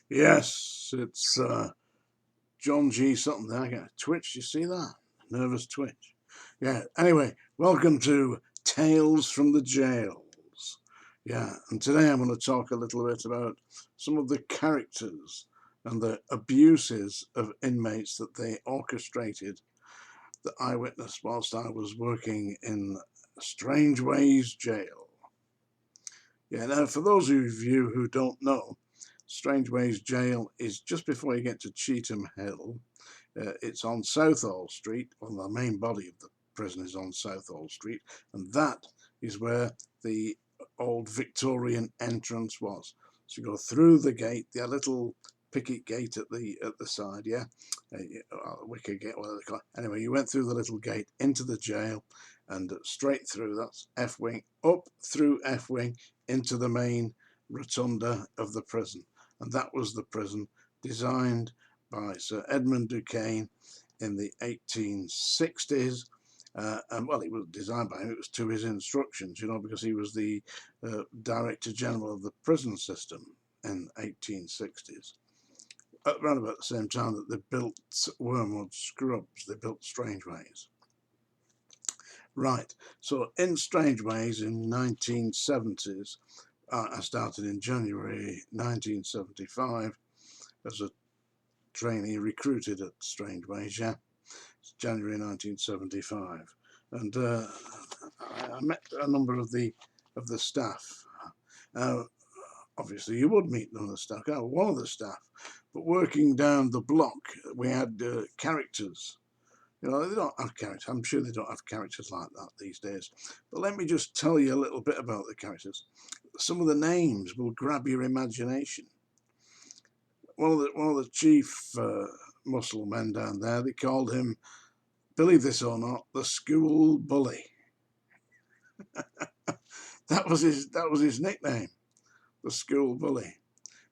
Yes, it's John G. something there. I got a twitch. You see that? Nervous twitch. Yeah. Anyway, welcome to Tales from the Jails. Yeah, and today I'm going to talk a little bit about some of the characters and the abuses of inmates that they orchestrated that I witnessed whilst I was working in Strangeways Jail. Yeah, now for those of you who don't know, Strangeways Jail is just before you get to Cheetham Hill. It's on Southall Street. Well, the main body of the prison is on Southall Street, and that is where the old Victorian entrance was. So you go through the gate, the little picket gate at the side, yeah, wicker gate, whatever they call it. Anyway, you went through the little gate into the jail, and straight through. That's F wing, up through F wing into the main rotunda of the prison, and that was the prison designed by Sir Edmund Duquesne in the 1860s. And well, it was designed by him, it was to his instructions, you know, because he was the Director General of the prison system in 1860s. Around about the same time that they built Wormwood Scrubs, they built Strangeways. Right, so in Strangeways in 1970s, I started in January 1975 as a trainee recruited at Strangeways, yeah. It's January 1975, and I met a number of the staff. Obviously, you would meet none of the staff. One of the staff, but working down the block, we had characters. You know, they don't have characters. I'm sure they don't have characters like that these days. But let me just tell you a little bit about the characters. Some of the names will grab your imagination. One of the chief muscle men down there, they called him, believe this or not, the school bully. That was his nickname, the school bully.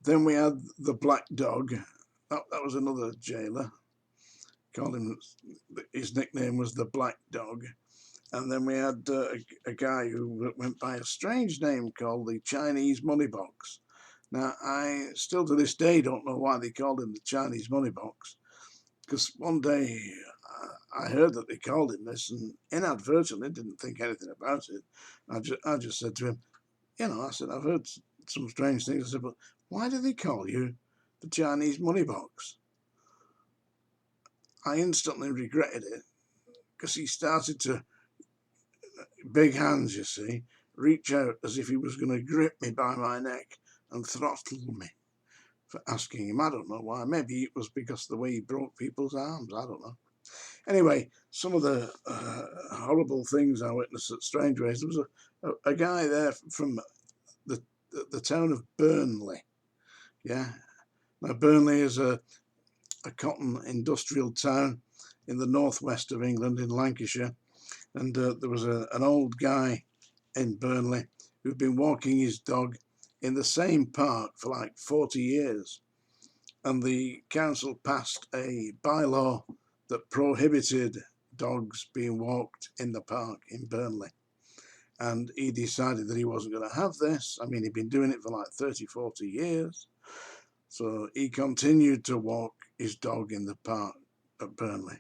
Then we had the black dog. That was another jailer. Called him. His nickname was the black dog. And then we had a guy who went by a strange name called the Chinese money box. Now, I still to this day don't know why they called him the Chinese money box, because one day I heard that they called him this, and inadvertently didn't think anything about it. I just said to him, you know, I said, I've heard some strange things. I said, but why do they call you the Chinese money box? I instantly regretted it, because he started to, big hands, you see, reach out as if he was going to grip me by my neck and throttle me for asking him. I don't know why. Maybe it was because of the way he broke people's arms. I don't know. Anyway, some of the horrible things I witnessed at Strangeways. There was a guy there from the town of Burnley. Yeah. Now, Burnley is a cotton industrial town in the northwest of England, in Lancashire. And there was an old guy in Burnley who'd been walking his dog in the same park for like 40 years. And the council passed a bylaw that prohibited dogs being walked in the park in Burnley. And he decided that he wasn't going to have this. I mean, he'd been doing it for like 30, 40 years. So he continued to walk his dog in the park at Burnley.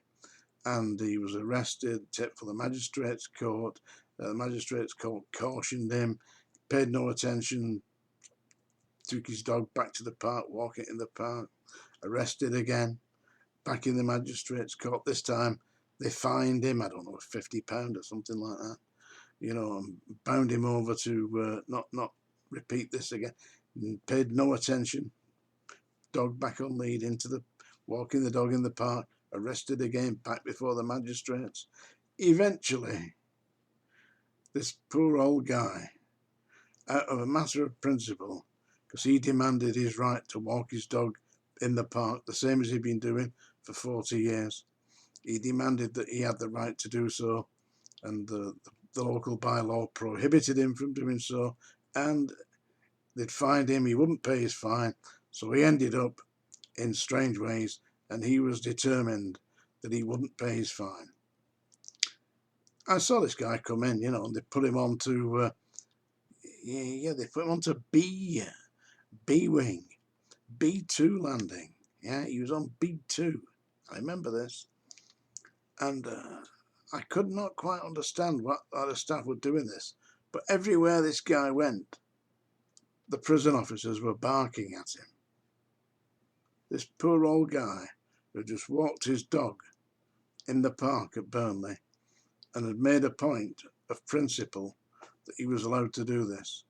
And he was arrested, taken for the magistrates' court. The magistrates' court cautioned him, paid no attention, took his dog back to the park, walking in the park, arrested again, back in the magistrates' court. This time they fined him, I don't know, £50 or something like that, you know, and bound him over to not repeat this again. And paid no attention, dog back on lead, into the walking the dog in the park, arrested again, back before the magistrates. Eventually, this poor old guy, out of a matter of principle, because he demanded his right to walk his dog in the park, the same as he'd been doing for 40 years. He demanded that he had the right to do so, and the local bylaw prohibited him from doing so, and they'd fined him. He wouldn't pay his fine, so he ended up in Strangeways, and he was determined that he wouldn't pay his fine. I saw this guy come in, you know, and they put him on to, they put him on to B wing. B2 landing. Yeah, he was on B2. I remember this. And I could not quite understand what the staff were doing this. But everywhere this guy went, the prison officers were barking at him. This poor old guy who just walked his dog in the park at Burnley and had made a point of principle that he was allowed to do this.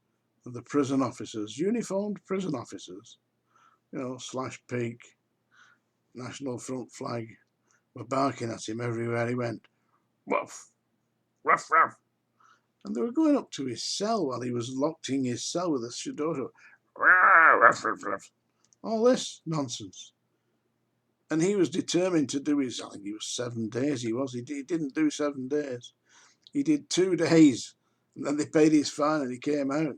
And the prison officers, uniformed prison officers, you know, slash peak, National Front flag, were barking at him everywhere he went. Woof, ruff, ruff. And they were going up to his cell while he was locked in his cell with a Shadoro. Ruff, ruff, ruff. All this nonsense. And he was determined to do his, I think he was 7 days he didn't do 7 days. He did 2 days, and then they paid his fine and he came out.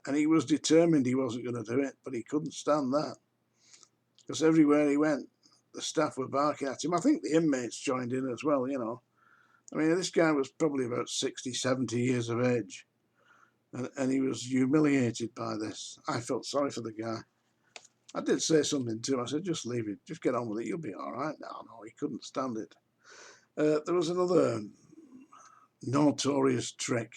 And he was determined he wasn't going to do it, but he couldn't stand that. Because everywhere he went, the staff were barking at him. I think the inmates joined in as well, you know. I mean, this guy was probably about 60, 70 years of age. And he was humiliated by this. I felt sorry for the guy. I did say something to him. I said, just leave it. Just get on with it. You'll be all right. No, he couldn't stand it. There was another notorious trick.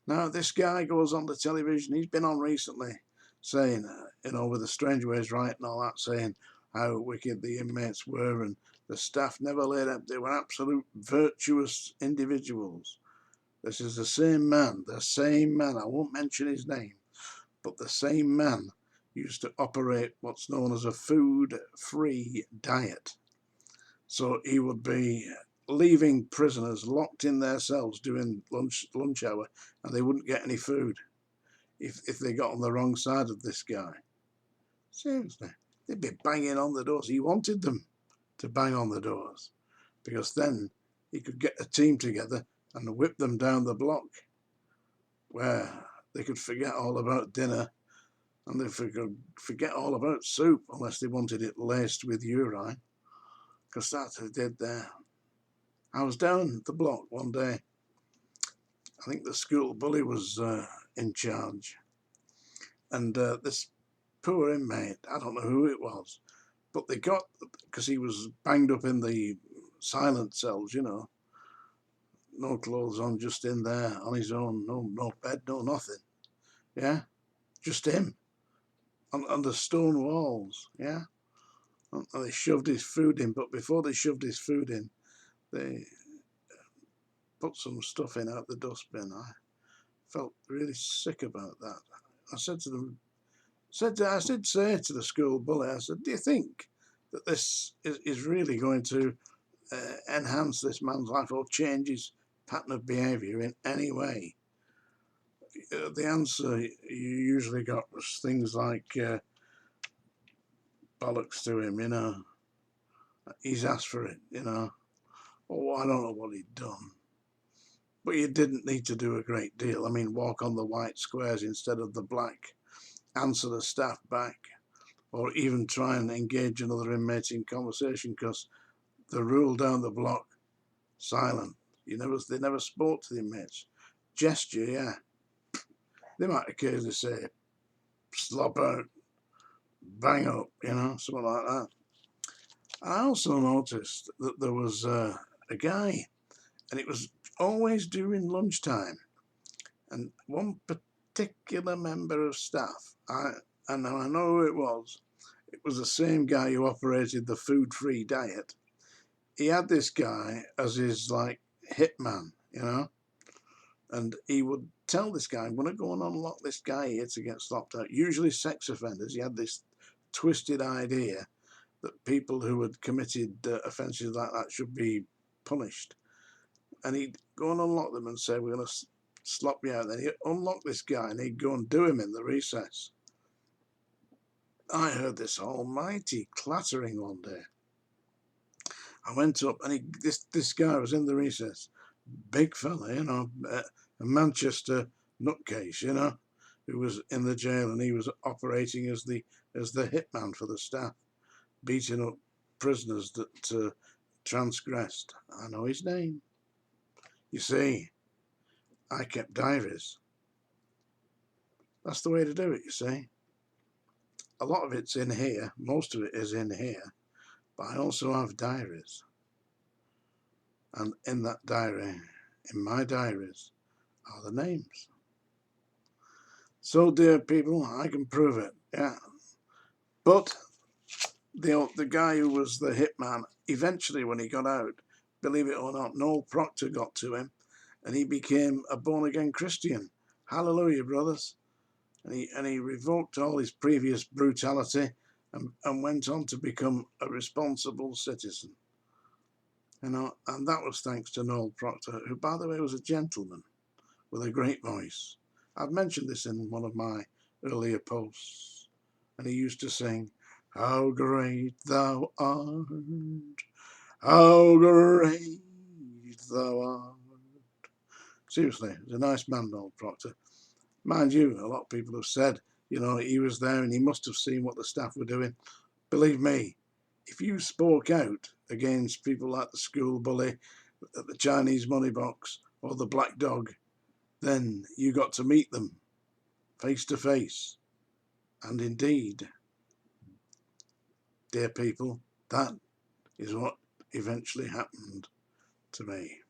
Now, this guy goes on the television. He's been on recently saying, you know, with the Strangeways right and all that, saying how wicked the inmates were and the staff never laid up. They were absolute virtuous individuals. This is the same man. I won't mention his name, but the same man used to operate what's known as a food-free diet. So he would be leaving prisoners locked in their cells during lunch hour, and they wouldn't get any food if they got on the wrong side of this guy. Seriously, they'd be banging on the doors. He wanted them to bang on the doors because then he could get a team together and whip them down the block where they could forget all about dinner and they could forget all about soup unless they wanted it laced with urine, because that's what they did there. I was down the block one day. I think the school bully was in charge. And this poor inmate, I don't know who it was, but they got, because he was banged up in the silent cells, you know, no clothes on, just in there on his own, no bed, no nothing. Yeah, just him on the stone walls. Yeah, and they shoved his food in, but before they shoved his food in, they put some stuff in out the dustbin. I felt really sick about that. I said to them, I did say to the school bully, I said, do you think that this is really going to enhance this man's life or change his pattern of behaviour in any way? The answer you usually got was things like bollocks to him, you know. He's asked for it, you know. Oh, I don't know what he'd done. But you didn't need to do a great deal. I mean, walk on the white squares instead of the black, answer the staff back, or even try and engage another inmate in conversation, because the rule down the block, silent. They never spoke to the inmates. Gesture, yeah. They might occasionally say, slop out, bang up, you know, something like that. I also noticed that there was a guy, and it was always during lunchtime, and one particular member of staff, I know who it was the same guy who operated the food-free diet. He had this guy as his, like, hitman, you know, and he would tell this guy, I'm going to go and unlock this guy here to get slopped out. Usually sex offenders. He had this twisted idea that people who had committed offences like that should be punished. And he'd go and unlock them and say, we're going to slop you out. Then he'd unlock this guy and he'd go and do him in the recess. I heard this almighty clattering one day. I went up and this guy was in the recess. Big fella, you know, a Manchester nutcase, you know, who was in the jail, and he was operating as the hitman for the staff, beating up prisoners that transgressed. I know his name. You see, I kept diaries. That's the way to do it, you see. a lot of it's in here, most of it is in here, but I also have diaries. And in that diary, in my diaries, are the names. So, dear people, I can prove it, yeah. But the guy who was the hitman, eventually when he got out, believe it or not, Noel Proctor got to him, and he became a born-again Christian. Hallelujah, brothers. And he revoked all his previous brutality and went on to become a responsible citizen. And that was thanks to Noel Proctor, who, by the way, was a gentleman with a great voice. I've mentioned this in one of my earlier posts. And he used to sing, "How great thou art, how great thou art." Seriously, he's a nice man, Noel Proctor. Mind you, a lot of people have said, you know, he was there and he must have seen what the staff were doing. Believe me, if you spoke out against people like the school bully, the Chinese money box, or the black dog, then you got to meet them face to face. And indeed, dear people, that is what eventually happened to me.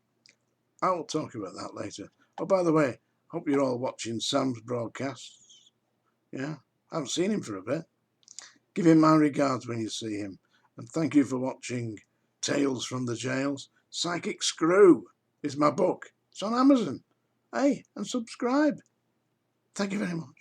I will talk about that later. Oh, by the way, hope you're all watching Sam's broadcasts. Yeah, I haven't seen him for a bit. Give him my regards when you see him. And thank you for watching Tales from the Jails. Psychic Screw is my book. It's on Amazon. Hey, and subscribe. Thank you very much.